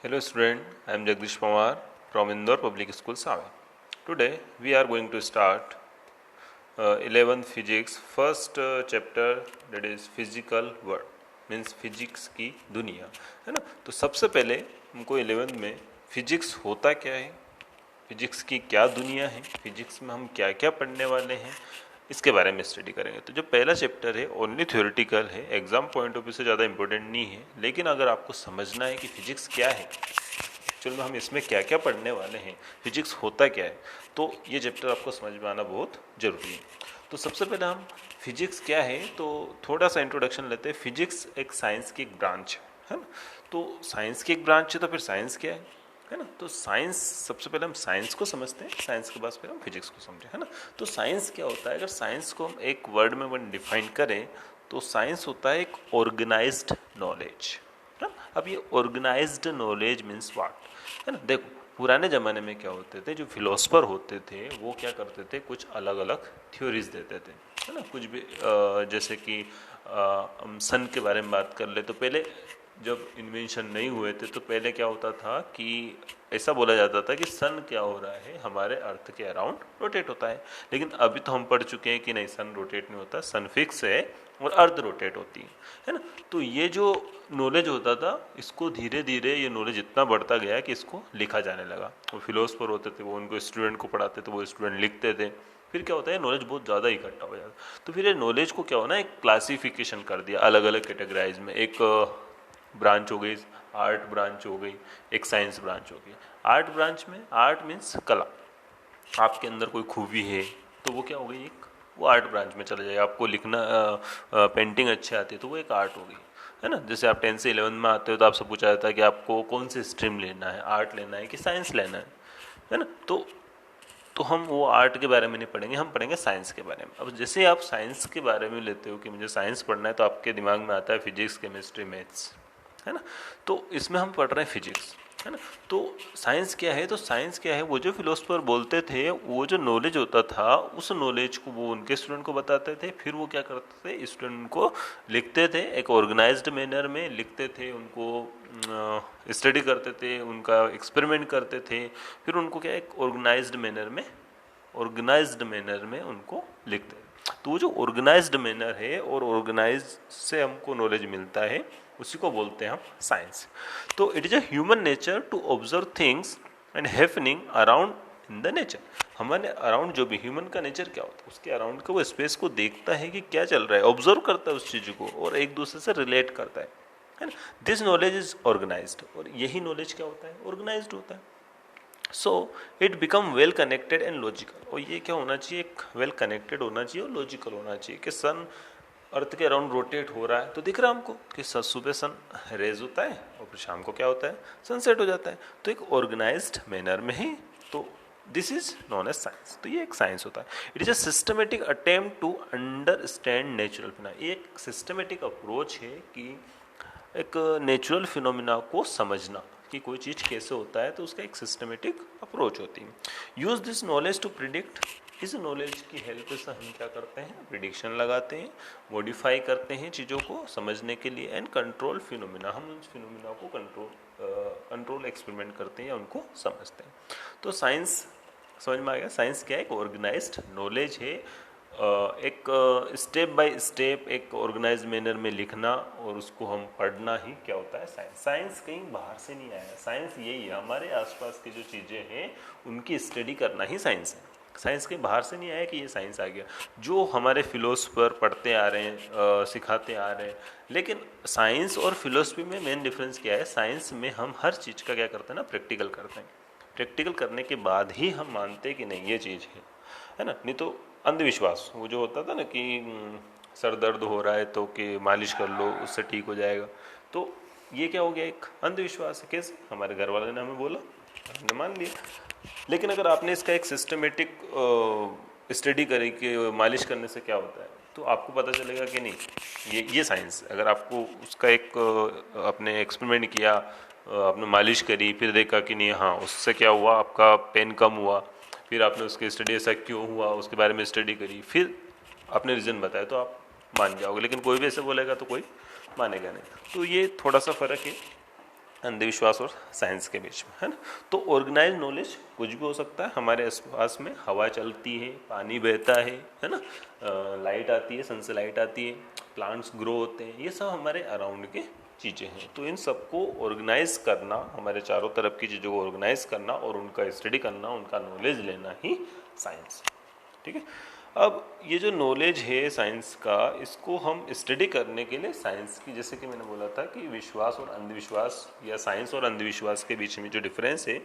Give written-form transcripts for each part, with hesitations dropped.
Hello student, I am Jagdish Pawar from Indore Public School, Save. Today we are going to start 11th physics, first chapter, that is physical world, means physics की दुनिया, है ना। तो सबसे पहले हमको 11th में physics होता क्या है, फिजिक्स की क्या दुनिया है, फिजिक्स में हम क्या क्या पढ़ने वाले हैं, इसके बारे में स्टडी करेंगे। तो जो पहला चैप्टर है ओनली थ्योरेटिकल है, एग्जाम पॉइंट ऑफ व्यू से ज़्यादा इंपॉर्टेंट नहीं है, लेकिन अगर आपको समझना है कि फिजिक्स क्या है, एक्चुअल में हम इसमें क्या क्या पढ़ने वाले हैं, फिजिक्स होता क्या है, तो ये चैप्टर आपको समझ में आना बहुत ज़रूरी है। तो सबसे पहले हम फिजिक्स क्या है तो थोड़ा सा इंट्रोडक्शन लेते हैं। फिजिक्स एक साइंस की एक ब्रांच है ना। तो साइंस की एक ब्रांच है तो फिर साइंस क्या है ना। तो साइंस, सबसे पहले हम साइंस को समझते हैं, साइंस के बाद फिर हम फिजिक्स को समझें, है ना। तो साइंस क्या होता है, अगर साइंस को हम एक वर्ड में वन डिफाइन करें तो साइंस होता है एक ऑर्गेनाइज्ड नॉलेज, है ना। अब ये ऑर्गेनाइज्ड नॉलेज मीन्स व्हाट, है ना। देखो पुराने ज़माने में क्या होते थे, जो फिलोसफर होते थे वो क्या करते थे, कुछ अलग अलग थ्योरीज देते थे, है ना। कुछ भी जैसे कि हम सन के बारे में बात कर ले तो पहले जब इन्वेंशन नहीं हुए थे तो पहले क्या होता था कि ऐसा बोला जाता था कि सन क्या हो रहा है, हमारे अर्थ के अराउंड रोटेट होता है। लेकिन अभी तो हम पढ़ चुके हैं कि नहीं, सन रोटेट नहीं होता, सन फिक्स है और अर्थ रोटेट होती है ना। तो ये जो नॉलेज होता था, इसको धीरे धीरे ये नॉलेज इतना बढ़ता गया कि इसको लिखा जाने लगा। वो फिलोसफर होते थे, वो उनको स्टूडेंट को पढ़ाते थे, वो स्टूडेंट लिखते थे। फिर क्या होता है, नॉलेज बहुत ज़्यादा इकट्ठा हो जाता। तो फिर ये नॉलेज को क्या होना, एक क्लासिफिकेशन कर दिया अलग अलग कैटेगराइज में। एक ब्रांच हो गई, आर्ट ब्रांच हो गई, एक साइंस ब्रांच हो गई। आर्ट ब्रांच में, आर्ट मीन्स कला, आपके अंदर कोई खूबी है तो वो क्या हो गई, एक वो आर्ट ब्रांच में चला जाएगा। आपको लिखना पेंटिंग अच्छी आती है तो वो एक आर्ट हो गई, है ना। जैसे आप 10 से 11 में आते हो तो आपसे पूछा जाता है कि आपको कौन सी स्ट्रीम लेना है, आर्ट लेना है कि साइंस लेना है ना। तो हम वो आर्ट के बारे में नहीं पढ़ेंगे, हम पढ़ेंगे साइंस के बारे में। अब जैसे आप साइंस के बारे में लेते हो कि मुझे साइंस पढ़ना है तो आपके दिमाग में आता है फिजिक्स, केमिस्ट्री, मैथ्स, है ना। तो इसमें हम पढ़ रहे हैं फिजिक्स, है ना। तो साइंस क्या है, तो साइंस क्या है, वो जो फिलोसफर बोलते थे, वो जो नॉलेज होता था उस नॉलेज को वो उनके स्टूडेंट को बताते थे। फिर वो क्या करते थे, स्टूडेंट को लिखते थे, एक ऑर्गेनाइज्ड मैनर में लिखते थे, उनको स्टडी करते थे, उनका एक्सपेरिमेंट करते थे। फिर उनको क्या एक ऑर्गेनाइज्ड मैनर में उनको लिखते हैं। तो वो जो ऑर्गेनाइज्ड मैनर है और ऑर्गेनाइज से हमको नॉलेज मिलता है, उसी को बोलते हैं हम साइंस। तो it is a human nature to observe things and happening around in the nature. हमारे अराउंड जो भी ह्यूमन का नेचर क्या होता है, उसके अराउंड का वो स्पेस को देखता है कि क्या चल रहा है, ऑब्जर्व करता है उस चीज को और एक दूसरे से रिलेट करता है ना। दिस नॉलेज इज ऑर्गेनाइज्ड, और यही नॉलेज क्या होता है, ऑर्गेनाइज्ड होता है। So it become well connected and logical. और ये क्या होना चाहिए, एक वेल कनेक्टेड होना चाहिए और लॉजिकल होना चाहिए कि सन अर्थ के अराउंड रोटेट हो रहा है तो दिख रहा है हमको कि सुबह सन रेज होता है और फिर शाम को क्या होता है, सनसेट हो जाता है। तो एक ऑर्गेनाइज्ड मैनर में ही, तो this is known as science. तो ये एक साइंस होता है। It is a systematic attempt to understand natural phenomena. ये एक सिस्टमेटिक अप्रोच है कि एक नेचुरल फिनोमिना को समझना कि कोई चीज़ कैसे होता है, तो उसका एक सिस्टमेटिक अप्रोच होती है। Use this knowledge to predict. इस नॉलेज की हेल्प से हम क्या करते हैं, प्रिडिक्शन लगाते हैं, मॉडिफाई करते हैं चीज़ों को समझने के लिए, एंड कंट्रोल फिनोमिना। हम उस फिनोमिना को कंट्रोल एक्सपेरिमेंट करते हैं या उनको समझते हैं। तो साइंस समझ में आ गया, साइंस क्या है, एक ऑर्गेनाइज्ड नॉलेज है, एक स्टेप बाय स्टेप एक ऑर्गेनाइज मैनर में लिखना और उसको हम पढ़ना ही क्या होता है, साइंस। साइंस कहीं बाहर से नहीं आया, साइंस यही है, हमारे आसपास की जो चीज़ें हैं उनकी स्टडी करना ही साइंस है। साइंस कहीं बाहर से नहीं आया कि ये साइंस आ गया, जो हमारे फिलोसफर पढ़ते आ रहे हैं, सिखाते आ रहे हैं। लेकिन साइंस और फिलोसफी में मेन डिफरेंस क्या है, साइंस में हम हर चीज़ का क्या करते हैं ना, प्रैक्टिकल करते हैं। प्रैक्टिकल करने के बाद ही हम मानते हैं कि नहीं ये चीज़ है ना। नहीं तो अंधविश्वास, वो जो होता था ना कि सर दर्द हो रहा है तो कि मालिश कर लो उससे ठीक हो जाएगा, तो ये क्या हो गया, एक अंधविश्वास है। कैसे, हमारे घर वाले ने हमें बोला, हमने मान लिया। लेकिन अगर आपने इसका एक सिस्टमेटिक स्टडी करी कि मालिश करने से क्या होता है, तो आपको पता चलेगा कि नहीं ये साइंस। अगर आपको उसका एक आपने एक्सपेरिमेंट किया, आपने मालिश करी, फिर देखा कि नहीं हाँ उससे क्या हुआ, आपका पेन कम हुआ, फिर आपने उसकी स्टडी ऐसा क्यों हुआ उसके बारे में स्टडी करी, फिर आपने रीज़न बताया, तो आप मान जाओगे। लेकिन कोई भी ऐसे बोलेगा तो कोई मानेगा नहीं। तो ये थोड़ा सा फ़र्क है अंधविश्वास और साइंस के बीच में, है ना। तो ऑर्गेनाइज नॉलेज कुछ भी हो सकता है। हमारे आसपास में हवा चलती है, पानी बहता है ना, लाइट आती है, सन से लाइट आती है, प्लांट्स ग्रो होते हैं, ये सब हमारे अराउंड के चीज़ें हैं। तो इन सबको ऑर्गेनाइज करना, हमारे चारों तरफ की चीज़ों को ऑर्गेनाइज करना और उनका स्टडी करना, उनका नॉलेज लेना ही साइंस है। ठीक है। अब ये जो नॉलेज है साइंस का, इसको हम स्टडी करने के लिए साइंस की, जैसे कि मैंने बोला था कि विश्वास और अंधविश्वास या साइंस और अंधविश्वास के बीच में जो डिफरेंस है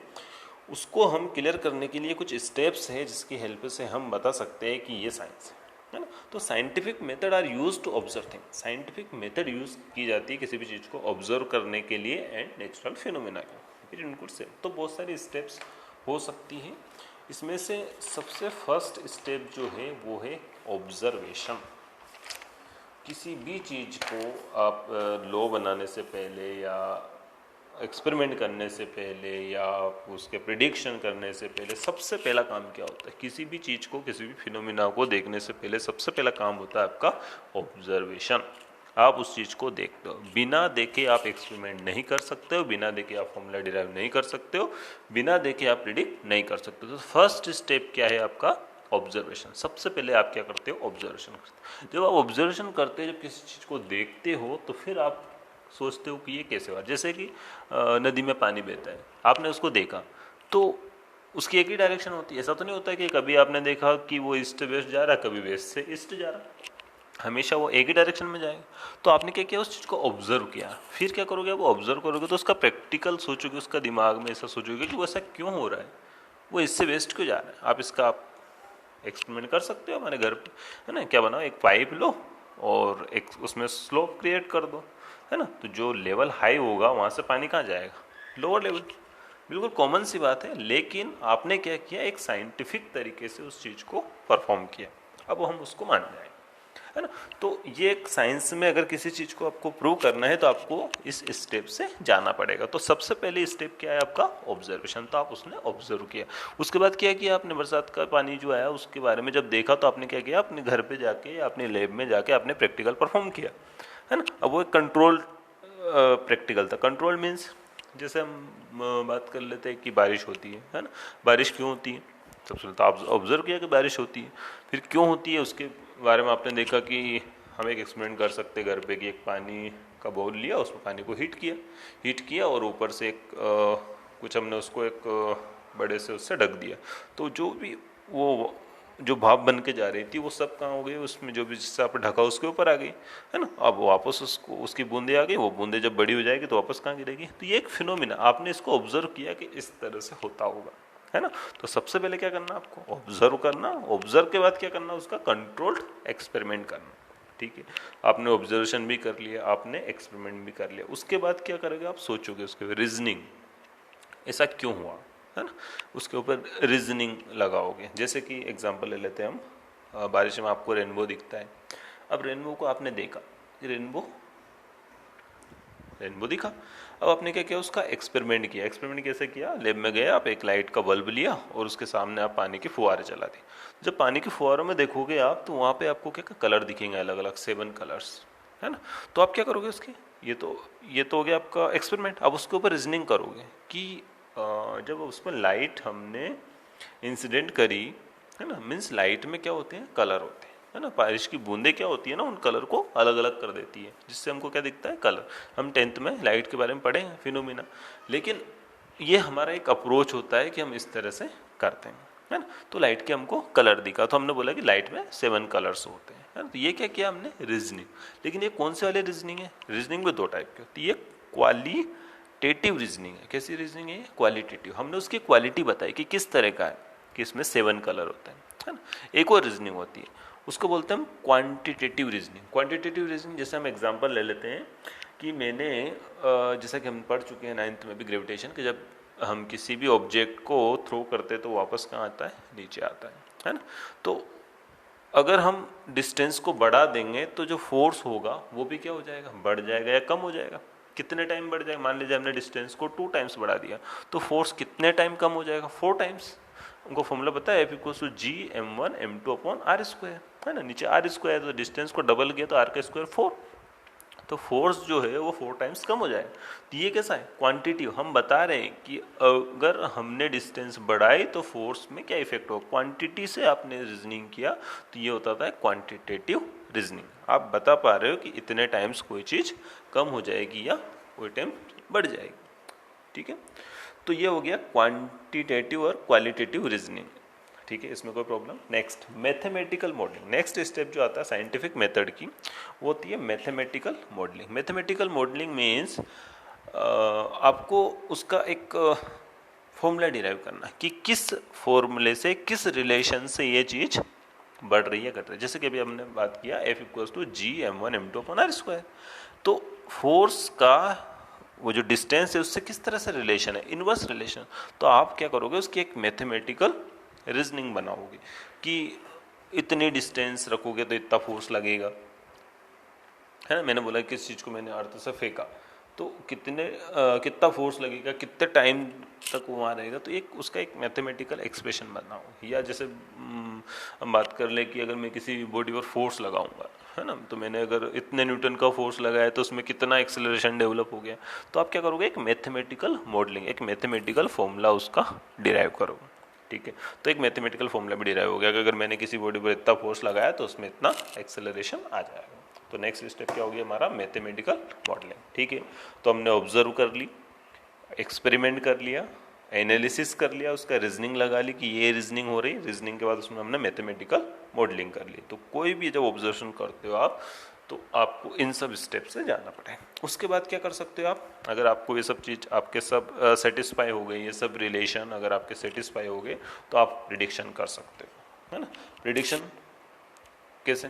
उसको हम क्लियर करने के लिए कुछ स्टेप्स हैं जिसकी हेल्प से हम बता सकते हैं कि ये साइंस है ना। तो scientific method are used to observe thing. Scientific method use की जाती है किसी भी चीज़ को ऑब्जर्व करने के लिए एंड नेचुरल फिनोमेना के लिए। तो बहुत सारी स्टेप्स हो सकती हैं। इसमें से सबसे फर्स्ट स्टेप जो है वो है ऑब्जर्वेशन। किसी भी चीज़ को आप लॉ बनाने से पहले या एक्सपेरिमेंट करने से पहले या उसके प्रिडिक्शन करने से पहले सबसे पहला काम क्या होता है? किसी भी चीज़ को, किसी भी फिनोमिना को देखने से पहले सबसे पहला काम होता है आपका ऑब्जर्वेशन। आप उस चीज़ को देखते हो। बिना देखे आप एक्सपेरिमेंट नहीं कर सकते हो, बिना देखे आप फॉर्मूला डिराइव नहीं कर सकते हो, बिना देखे आप प्रिडिक्ट नहीं कर सकते हो। तो फर्स्ट स्टेप क्या है आपका? ऑब्जर्वेशन। सबसे पहले आप क्या करते हो? ऑब्जर्वेशन करते हो। जब आप ऑब्जर्वेशन करते हो, जब किसी चीज़ को देखते हो, तो फिर आप सोचते हो कि ये कैसे हुआ। जैसे कि नदी में पानी बहता है, आपने उसको देखा तो उसकी एक ही डायरेक्शन होती है। ऐसा तो नहीं होता है कि कभी आपने देखा कि वो ईस्ट वेस्ट जा रहा है, कभी वेस्ट से ईस्ट जा रहा है, हमेशा वो एक ही डायरेक्शन में जाएगा। तो आपने क्या किया? उस चीज़ को ऑब्जर्व किया। फिर क्या करोगे? वो ऑब्जर्व करोगे तो उसका प्रैक्टिकल सोचोगे, उसका दिमाग में ऐसा सोचोगे कि वो ऐसा क्यों हो रहा है, वो इससे वेस्ट क्यों जा रहा है। आप इसका आप एक्सपेरिमेंट कर सकते हो हमारे घर पे, है ना। क्या बनाओ? एक पाइप लो और एक उसमें स्लोप क्रिएट कर दो, है ना। तो जो लेवल हाई होगा वहाँ से पानी कहाँ जाएगा? Lower level. बिल्कुल कॉमन सी बात है, लेकिन आपने क्या किया? एक साइंटिफिक तरीके से उस चीज़ को परफॉर्म किया। अब हम उसको मान जाएंगे, है ना। तो ये एक साइंस में अगर किसी चीज़ को आपको प्रूव करना है तो आपको इस स्टेप से जाना पड़ेगा। तो सबसे पहले स्टेप क्या है आपका? ऑब्जर्वेशन। तो आप उसने ऑब्जर्व किया। उसके बाद क्या किया आपने? बरसात का पानी जो आया उसके बारे में जब देखा तो आपने क्या किया? अपने घर पे जाके या अपने लैब में जाके आपने प्रैक्टिकल परफॉर्म किया, है ना। अब वो एक कंट्रोल प्रैक्टिकल था। कंट्रोल मीन्स जैसे हम बात कर लेते हैं कि बारिश होती है ना। बारिश क्यों होती है? सबसे पहले तो आप ऑब्जर्व किया कि बारिश होती है। फिर क्यों होती है उसके बारे में आपने देखा कि हम एक एक्सपेरिमेंट कर सकते हैं घर पे कि एक पानी का बाउल लिया, उसमें पानी को हीट किया और ऊपर से एक कुछ हमने उसको एक बड़े से उससे ढक दिया। तो जो भी वो जो भाप बन के जा रही थी वो सब कहाँ हो गई? उसमें जो भी जिससे आपने ढका उसके ऊपर आ गई, है ना। अब वापस उसको उसकी बूंदे आ गई, वो बूंदे जब बड़ी हो जाएगी तो वापस कहाँ गिरेगी? तो ये एक फिनोमिना आपने इसको ऑब्जर्व किया कि इस तरह से होता होगा, है ना। तो सबसे पहले क्या करना आपको? ऑब्जर्व करना। ऑब्जर्व के बाद क्या करना? उसका कंट्रोल्ड एक्सपेरिमेंट करना। ठीक है, आपने ऑब्जर्वेशन भी कर लिया, आपने एक्सपेरिमेंट भी कर लिया। उसके बाद क्या करोगे? आप सोचोगे उसके रीजनिंग, ऐसा क्यों हुआ, है ना। उसके ऊपर रीजनिंग लगाओगे। जैसे कि एग्जांपल ले लेते हैं हम, बारिश में आपको रेनबो दिखता है। अब रेनबो को आपने देखा, रेनबो दिखा। अब आपने क्या किया? उसका एक्सपेरिमेंट किया। एक्सपेरिमेंट कैसे किया? लैब में गए आप, एक लाइट का बल्ब लिया और उसके सामने आप पानी के फुहारे चला दिए। जब पानी के फुहारों में देखोगे आप तो वहाँ पे आपको क्या कलर दिखेंगे? अलग अलग 7 कलर्स, है ना। तो आप क्या करोगे उसके? ये तो हो गया आपका एक्सपेरिमेंट। अब उसके ऊपर रीजनिंग करोगे कि जब उसमें लाइट हमने इंसिडेंट करी, है ना, मीन्स लाइट में क्या होते हैं? कलर होते हैं, है ना। बारिश की बूंदे क्या होती है ना, उन कलर को अलग अलग कर देती है, जिससे हमको क्या दिखता है? कलर। हम 10th में लाइट के बारे में पढ़े हैं, फिनोमिना। लेकिन ये हमारा एक अप्रोच होता है कि हम इस तरह से करते हैं, है ना। तो लाइट के हमको कलर दिखा तो हमने बोला कि लाइट में 7 कलर्स होते हैं, है ना। तो ये क्या किया हमने? रीजनिंग। लेकिन ये कौन से वाले रीजनिंग है? रीजनिंग में 2 टाइप की होती है। ये क्वालिटेटिव रीजनिंग है। कैसी रीजनिंग है? क्वालिटेटिव। हमने उसकी क्वालिटी बताई कि किस तरह का है, कि इसमें 7 कलर होते हैं, है ना। एक और रीजनिंग होती है, उसको बोलते हैं हम क्वांटिटेटिव रीजनिंग। क्वांटिटेटिव रीजनिंग जैसे हम एग्जांपल ले लेते हैं कि मैंने जैसा कि हम पढ़ चुके हैं 9th में भी ग्रेविटेशन, कि जब हम किसी भी ऑब्जेक्ट को थ्रो करते हैं तो वापस कहाँ आता है? नीचे आता है ना। तो अगर हम डिस्टेंस को बढ़ा देंगे तो जो फोर्स होगा वो भी क्या हो जाएगा? बढ़ जाएगा या कम हो जाएगा? कितने टाइम बढ़ जाएगा? मान लीजिए हमने डिस्टेंस को 2 टाइम्स बढ़ा दिया तो फोर्स कितने टाइम कम हो जाएगा? 4 टाइम्स। उनको फॉर्मूला पता है, F=G m1 m2/r², है ना। नीचे r², तो डिस्टेंस को डबल किया तो r² 4। तो फोर्स जो है वो 4 टाइम्स कम हो जाएगा। तो ये कैसा है, क्वांटिटी। हम बता रहे हैं कि अगर हमने डिस्टेंस बढ़ाई तो फोर्स में क्या इफेक्ट होगा। क्वांटिटी से आपने रीजनिंग किया तो ये होता था क्वांटिटेटिव रीजनिंग। आप बता पा रहे हो कि इतने टाइम्स कोई चीज़ कम हो जाएगी या कोई टाइम बढ़ जाएगी। ठीक है, तो ये हो गया क्वांटिटेटिव और क्वालिटेटिव रीजनिंग। ठीक है, इसमें कोई problem. Next mathematical modelling. Next step जो आता है साइंटिफिक मेथड की, वो होती है mathematical modelling. Mathematical modelling means आपको उसका एक फॉर्मूला डिराइव करना है कि किस फॉर्मूले से, किस रिलेशन से ये चीज़ बढ़ रही है, घट रही है। जैसे कि अभी हमने बात किया F=G m1m2/r²। तो फोर्स का वो जो डिस्टेंस है उससे किस तरह से रिलेशन है, इनवर्स रिलेशन। तो आप क्या करोगे, उसकी एक मैथमेटिकल रीजनिंग बनाओगे कि इतनी डिस्टेंस रखोगे तो इतना फोर्स लगेगा, है ना। मैंने बोला किस चीज़ को मैंने अर्थ से फेंका तो कितना फोर्स लगेगा, कितने टाइम तक वो वहाँ रहेगा। तो एक उसका एक मैथमेटिकल एक्सप्रेशन बनाओ। या जैसे हम बात कर ले कि अगर मैं किसी बॉडी पर फोर्स लगाऊंगा, है ना, तो मैंने अगर इतने न्यूटन का फोर्स लगाया तो उसमें कितना एक्सेलरेशन डेवलप हो गया। तो आप क्या करोगे, एक मैथमेटिकल मॉडलिंग, एक मैथमेटिकल फॉर्मूला उसका डिराइव करोगे। ठीक है, तो एक मैथमेटिकल फॉर्मूला भी डिराइव हो गया कि अगर मैंने किसी बॉडी पर इतना फोर्स लगाया तो उसमें इतना एक्सेलरेशन आ जाएगा। तो नेक्स्ट स्टेप क्या हो गया हमारा, मैथमेटिकल मॉडलिंग। ठीक है, तो हमने ऑब्जर्व कर ली, एक्सपेरिमेंट कर लिया, एनालिसिस कर लिया, उसका रीजनिंग लगा ली कि ये रीजनिंग हो रही। रीजनिंग के बाद उसमें हमने मैथमेटिकल मॉडलिंग कर ली। तो कोई भी जब ऑब्जर्वेशन करते हो आप, तो आपको इन सब स्टेप से जाना पड़ेगा। उसके बाद क्या कर सकते हो आप, अगर आपको ये सब चीज़ आपके सब सेटिस्फाई हो गई, ये सब रिलेशन अगर आपके सेटिस्फाई हो गए, तो आप प्रिडिक्शन कर सकते हो, है ना। प्रिडिक्शन कैसे,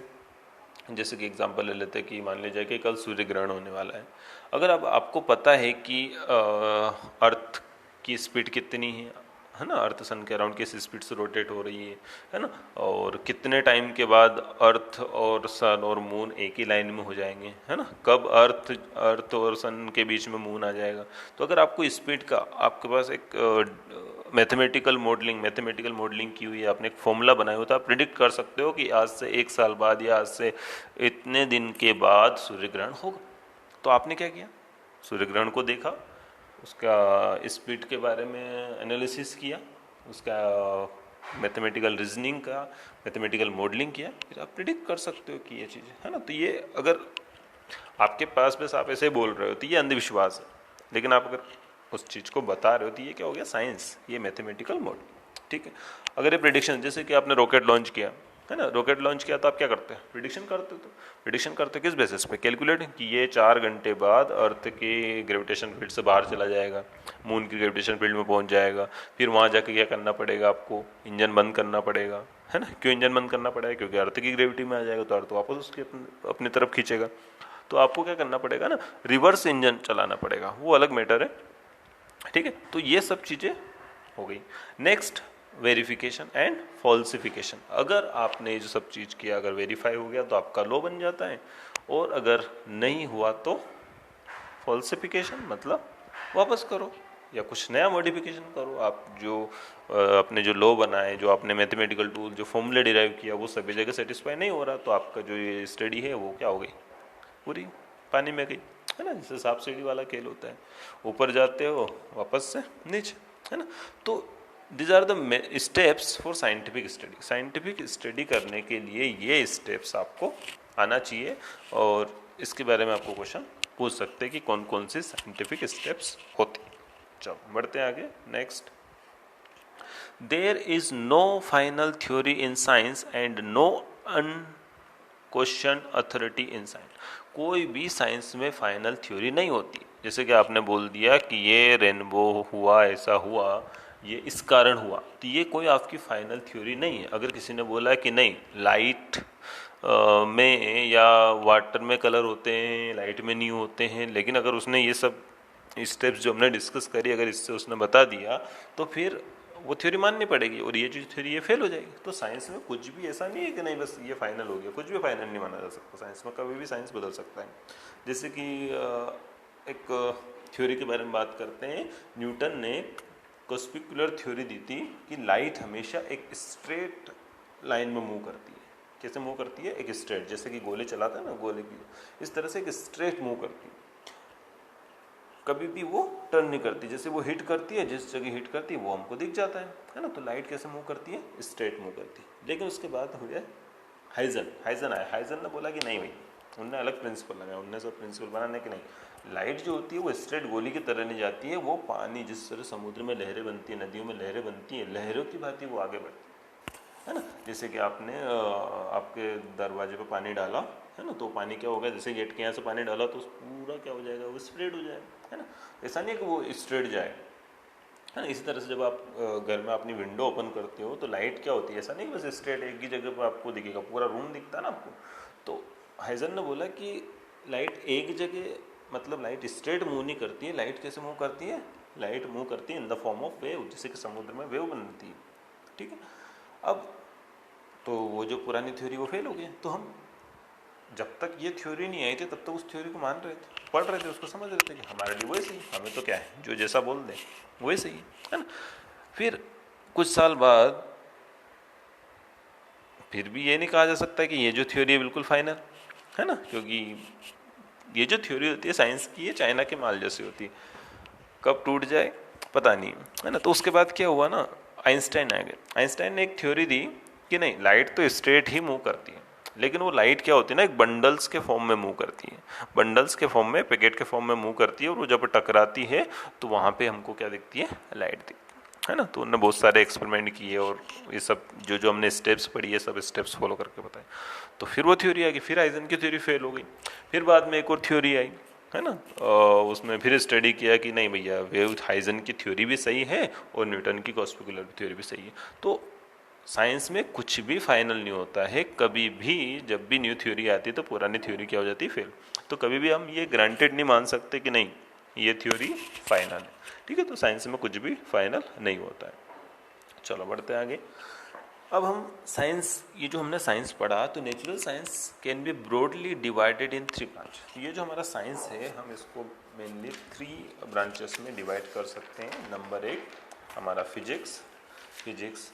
जैसे कि एग्जांपल ले लेते हैं कि मान लीजिए कि कल सूर्य ग्रहण होने वाला है। अगर अब आपको पता है कि अर्थ की स्पीड कितनी है ना, अर्थ सन के अराउंड किस स्पीड से रोटेट हो रही है ना, और कितने टाइम के बाद अर्थ और सन और मून एक ही लाइन में हो जाएंगे, है ना, कब अर्थ और सन के बीच में मून आ जाएगा। तो अगर आपको स्पीड का, आपके पास एक मैथमेटिकल मॉडलिंग की हुई है, आपने एक फॉर्मूला बनाया हुआ, तो आप प्रिडिक्ट कर सकते हो कि आज से 1 साल बाद या आज से इतने दिन के बाद सूर्य ग्रहण होगा। तो आपने क्या किया, सूर्य ग्रहण को देखा, उसका स्पीड के बारे में एनालिसिस किया, उसका मैथमेटिकल रीजनिंग का मैथमेटिकल मॉडलिंग किया, फिर आप प्रिडिक्ट कर सकते हो कि ये चीज़ है ना। तो ये अगर आपके पास बस आप ऐसे बोल रहे हो तो ये अंधविश्वास है, लेकिन आप अगर उस चीज़ को बता रहे हो तो ये क्या हो गया, साइंस, ये मैथमेटिकल मॉडल। ठीक है, अगर ये प्रिडिक्शन, जैसे कि आपने रॉकेट लॉन्च किया, है ना, रॉकेट लॉन्च किया तो आप क्या करते हैं, प्रिडिक्शन करते हो। तो प्रिडिक्शन करते किस बेसिस पे, कैलकुलेट कि ये 4 घंटे बाद अर्थ के ग्रेविटेशन फील्ड से बाहर चला जाएगा, मून की ग्रेविटेशन फील्ड में पहुंच जाएगा, फिर वहां जाके क्या करना पड़ेगा, आपको इंजन बंद करना पड़ेगा, है ना। क्यों इंजन बंद करना पड़ेगा, क्योंकि अर्थ की ग्रेविटी में आ जाएगा तो अर्थ वापस उसके अपनी तरफ खींचेगा। तो आपको क्या करना पड़ेगा ना, रिवर्स इंजन चलाना पड़ेगा, वो अलग मैटर है। ठीक है, तो ये सब चीजें हो गई। Next, verification and falsification. अगर आपने जो सब चीज किया अगर वेरीफाई हो गया तो आपका लॉ बन जाता है, और अगर नहीं हुआ तो फॉल्सिफिकेशन, मतलब वापस करो या कुछ नया मॉडिफिकेशन करो। आप जो अपने जो लॉ बनाए, जो आपने मैथमेटिकल टूल, जो फॉर्मूले डिराइव किया, वो सभी जगह सेटिस्फाई नहीं हो रहा, तो आपका जो ये स्टडी है वो क्या हो गई, पूरी पानी में गई, है ना। जैसे सांप सीढ़ी वाला खेल होता है, ऊपर जाते हो वापस से नीचे, है ना। तो these are the steps for scientific study. Scientific study करने के लिए ये स्टेप्स आपको आना चाहिए, और इसके बारे में आपको क्वेश्चन पूछ सकते हैं कि कौन कौन से साइंटिफिक स्टेप्स होते हैं। चलो बढ़ते हैं आगे। Next, there is no final theory in science and no unquestioned authority in science. कोई भी साइंस में फाइनल थ्योरी नहीं होती। जैसे कि आपने बोल दिया कि ये रेनबो हुआ, ऐसा हुआ, ये इस कारण हुआ, तो ये कोई आपकी फाइनल थ्योरी नहीं है। अगर किसी ने बोला कि नहीं, लाइट में या वाटर में कलर होते हैं, लाइट में नहीं होते हैं, लेकिन अगर उसने ये सब स्टेप्स जो हमने डिस्कस करी, अगर इससे उसने बता दिया, तो फिर वो थ्योरी माननी पड़ेगी, और ये जो थ्योरी ये फेल हो जाएगी। तो साइंस में कुछ भी ऐसा नहीं है कि नहीं बस ये फाइनल हो गया, कुछ भी फाइनल नहीं माना जा सकता। साइंस में कभी भी साइंस बदल सकता है। जैसे कि एक थ्योरी के बारे में बात करते हैं, न्यूटन ने कॉस्पिकुलर थ्योरी दी थी कि लाइट हमेशा एक स्ट्रेट लाइन में मूव करती है। कैसे मूव करती है, एक स्ट्रेट, जैसे कि गोली चलाता है ना, गोले की इस तरह से एक स्ट्रेट मूव करती है, कभी भी वो टर्न नहीं करती। जैसे वो हिट करती है, जिस जगह हिट करती है वो हमको दिख जाता है ना। तो लाइट कैसे मूव करती है, स्ट्रेट मूव करती है। लेकिन उसके बाद हुआ हाइजन आया। हाइजन ने बोला कि नहीं भाई, उनने अलग प्रिंसिपल लगाया, उनने सब प्रिंसिपल बनाने कि नहीं, लाइट जो होती है वो स्ट्रेट गोली की तरह नहीं जाती है, वो पानी जिस तरह समुद्र में लहरें बनती है, नदियों में लहरें बनती हैं, लहरों की भांति वो आगे बढ़ती है ना। जैसे कि आपने आपके दरवाजे पे पानी डाला है ना, तो पानी क्या होगा, जैसे गेट के यहाँ से पानी डाला तो पूरा क्या हो जाएगा, वो स्प्रेड हो जाएगा, है ना। ऐसा नहीं है कि वो स्ट्रेट जाए, है ना। इसी तरह से जब आप घर में अपनी विंडो ओपन करते हो तो लाइट क्या होती है, ऐसा नहीं बस स्ट्रेट एक ही जगह पर आपको दिखेगा, पूरा रूम दिखता है ना आपको। तो हाइजन ने बोला कि लाइट एक जगह, मतलब लाइट स्ट्रेट मूव नहीं करती है। लाइट कैसे मूव करती है, लाइट मूव करती है in the form of wave, जैसे कि समुद्र में वेव बनती है, ठीक है। अब तो वो जो पुरानी थ्योरी वो फेल हो गई। तो हम जब तक ये थ्योरी नहीं आई थी तब तक उस थ्योरी को मान रहे थे, पढ़ रहे थे, उसको समझ रहे थे कि हमारे लिए वही सही, हमें तो क्या है, जो जैसा बोल दे वही सही है ना। फिर कुछ साल बाद फिर भी ये नहीं कहा जा सकता कि ये जो थ्योरी है बिल्कुल फाइनल है ना, क्योंकि ये जो थ्योरी होती है साइंस की, ये चाइना के माल जैसी होती है, कब टूट जाए पता नहीं, है ना। तो उसके बाद क्या हुआ ना, आइंस्टाइन आ गए। आइंस्टाइन ने एक थ्योरी दी कि नहीं, लाइट तो स्ट्रेट ही मूव करती है, लेकिन वो लाइट क्या होती है ना, एक बंडल्स के फॉर्म में मूव करती है, बंडल्स के फॉर्म में, पैकेट के फॉर्म में मूव करती है, और वो जब टकराती है तो वहाँ पे हमको क्या दिखती है, लाइट दिखती है ना। तो उन्होंने बहुत सारे एक्सपेरिमेंट किए और ये सब जो हमने स्टेप्स पढ़ी है सब स्टेप्स फॉलो करके बताए। तो फिर वो थ्योरी आ गई, फिर हाइजन की थ्योरी फेल हो गई। फिर बाद में एक और थ्योरी आई, है ना, उसमें फिर स्टडी किया कि नहीं भैया, वेव हाइजन की थ्योरी भी सही है और न्यूटन की कॉस्पिकुलर थ्योरी भी सही है। तो साइंस में कुछ भी फाइनल नहीं होता है, कभी भी जब भी न्यू थ्योरी आती है तो पुरानी थ्योरी क्या हो जाती है, फेल। तो कभी भी हम ये ग्रांटेड नहीं मान सकते कि नहीं ये थ्योरी फाइनल है, ठीक है। तो साइंस में कुछ भी फाइनल नहीं होता है। चलो बढ़ते हैं आगे। अब हम साइंस, ये जो हमने साइंस पढ़ा, तो natural science can be broadly divided in 3 branch. ये जो हमारा साइंस है हम इसको मेनली 3 ब्रांचेस में डिवाइड कर सकते हैं। नंबर 1 हमारा physics,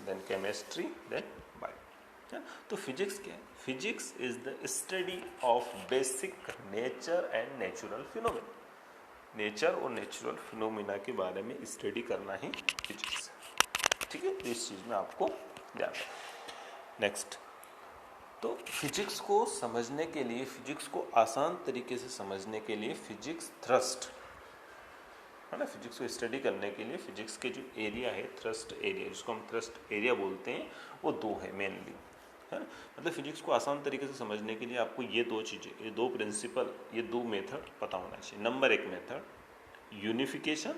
then chemistry, then bio. तो फिजिक्स क्या है, physics is the study of basic nature and natural phenomena. Nature और नेचुरल फिनोमेना के बारे में स्टडी करना ही फिजिक्स, ठीक है। तो इस चीज में आपको ध्यान रखना। नेक्स्ट, तो फिजिक्स को समझने के लिए, फिजिक्स को आसान तरीके से समझने के लिए फिजिक्स थ्रस्ट, है ना, फिजिक्स को स्टडी करने के लिए फिजिक्स के जो एरिया है, थ्रस्ट एरिया, जिसको हम थ्रस्ट एरिया बोलते हैं, वो 2 है मेनली, है ना। मतलब फिजिक्स को आसान तरीके से समझने के लिए आपको ये 2 चीज़ें, ये 2 प्रिंसिपल, ये 2 मेथड पता होना चाहिए। Number 1 method unification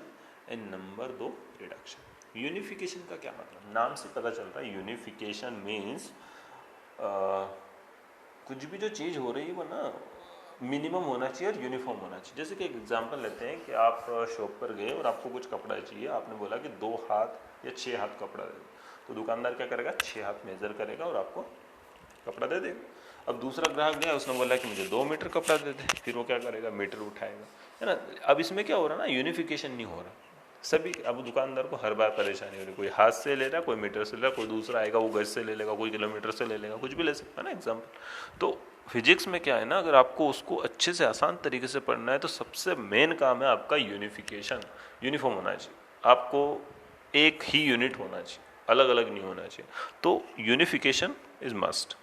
and number 2 reduction. Unification का क्या मतलब, नाम से पता चल रहा है, यूनिफिकेशन मीन्स कुछ भी जो चीज़ हो रही है वो ना मिनिमम होना चाहिए और यूनिफॉर्म होना चाहिए। जैसे कि एक एग्जांपल लेते हैं कि आप शॉप पर गए और आपको कुछ कपड़ा चाहिए, आपने बोला कि 2 हाथ या 6 हाथ कपड़ा दे दो, तो दुकानदार क्या करेगा, 6 हाथ मेजर करेगा और आपको कपड़ा दे देगा। अब दूसरा ग्राहक गया, उसने बोला कि मुझे 2 मीटर कपड़ा दे दे, फिर वो क्या करेगा, मीटर उठाएगा, है ना। अब इसमें क्या हो रहा है ना, यूनिफिकेशन नहीं हो रहा सभी। अब दुकानदार को हर बार परेशानी हो रही, कोई हाथ से ले रहा है, कोई मीटर से ले रहा है, कोई दूसरा आएगा वो गज से ले लेगा, कोई किलोमीटर से ले लेगा, कुछ भी ले सकता है ना एग्जाम्पल। तो फिजिक्स में क्या है ना, अगर आपको उसको अच्छे से आसान तरीके से पढ़ना है तो सबसे मेन काम है आपका यूनिफिकेशन, यूनिफॉर्म होना चाहिए, आपको एक ही यूनिट होना चाहिए, अलग अलग नहीं होना चाहिए। तो unification is must.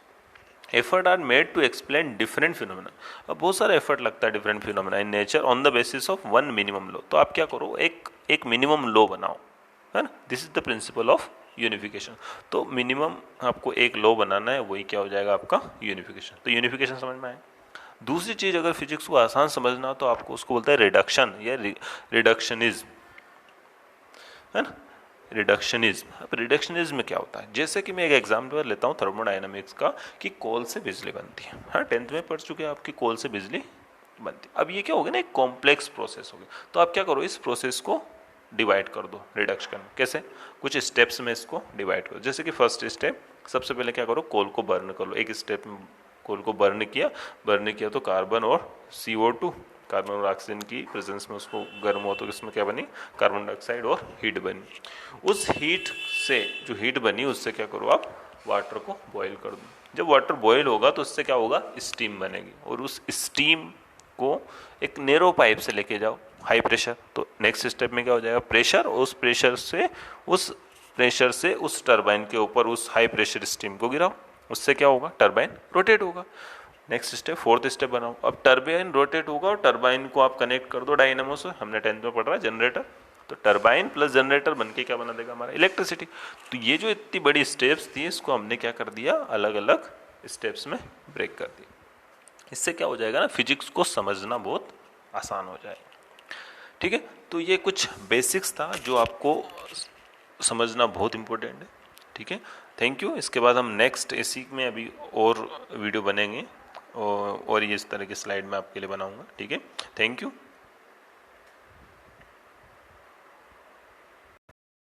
Effort are made to explain different phenomena. अब बहुत सारा एफर्ट लगता है different phenomena in nature on the basis of one minimum law. तो आप क्या करो, एक मिनिमम लॉ बनाओ, है ना। This is the principle of unification. तो मिनिमम आपको एक लॉ बनाना है, वही क्या हो जाएगा आपका यूनिफिकेशन। तो यूनिफिकेशन समझ में आए। दूसरी चीज, अगर फिजिक्स को आसान समझना हो तो आपको उसको बोलता है रिडक्शन या रिडक्शनिज्म, है ना, रिडक्शनिज्म। अब रिडक्शनिज्म में क्या होता है, जैसे कि मैं एक एग्जाम्पल लेता हूँ थर्मोडायनामिक्स का, कि कोल से बिजली बनती है। हाँ, 10th में पढ़ चुके हैं आपकी, कोल से बिजली बनती है। अब ये क्या हो गया ना, एक कॉम्प्लेक्स प्रोसेस हो गया। तो आप क्या करो, इस प्रोसेस को डिवाइड कर दो रिडक्शन। कैसे, कुछ स्टेप्स में इसको डिवाइड करो। जैसे कि फर्स्ट स्टेप, सबसे पहले क्या करो, कोल को बर्न कर लो। एक स्टेप में कोल को बर्न किया तो कार्बन और CO2, कार्बन और ऑक्सीजन की प्रेजेंस में उसको गर्म हो तो इसमें क्या बनी, कार्बन डाइऑक्साइड और हीट बनी। उस हीट से, जो हीट बनी उससे क्या करो आप, वाटर को बॉईल कर दो। जब वाटर बॉयल होगा तो उससे क्या होगा, स्टीम बनेगी, और उस स्टीम को एक नेरो पाइप से लेके जाओ हाई प्रेशर, तो नेक्स्ट स्टेप में क्या हो जाएगा, प्रेशर, उस प्रेशर से उस टरबाइन के ऊपर उस हाई प्रेशर स्टीम को गिराओ, उससे क्या होगा, टरबाइन रोटेट होगा। नेक्स्ट स्टेप, फोर्थ स्टेप बनाओ। अब टरबाइन रोटेट होगा और टरबाइन को आप कनेक्ट कर दो डायनेमो से, हमने 10th में पढ़ा है जनरेटर, तो टरबाइन प्लस जनरेटर बनके क्या बना देगा, हमारा इलेक्ट्रिसिटी। तो ये जो इतनी बड़ी स्टेप्स थी इसको हमने क्या कर दिया, अलग अलग स्टेप्स में ब्रेक कर दिया। इससे क्या हो जाएगा ना, फिजिक्स को समझना बहुत आसान हो जाएगा। ठीक है, तो ये कुछ बेसिक्स था जो आपको समझना बहुत इंपॉर्टेंट है। ठीक है, थैंक यू। इसके बाद हम नेक्स्ट इसी में अभी और वीडियो बनेंगे और ये इस तरह की स्लाइड में आपके लिए बनाऊंगा। ठीक है, थैंक यू।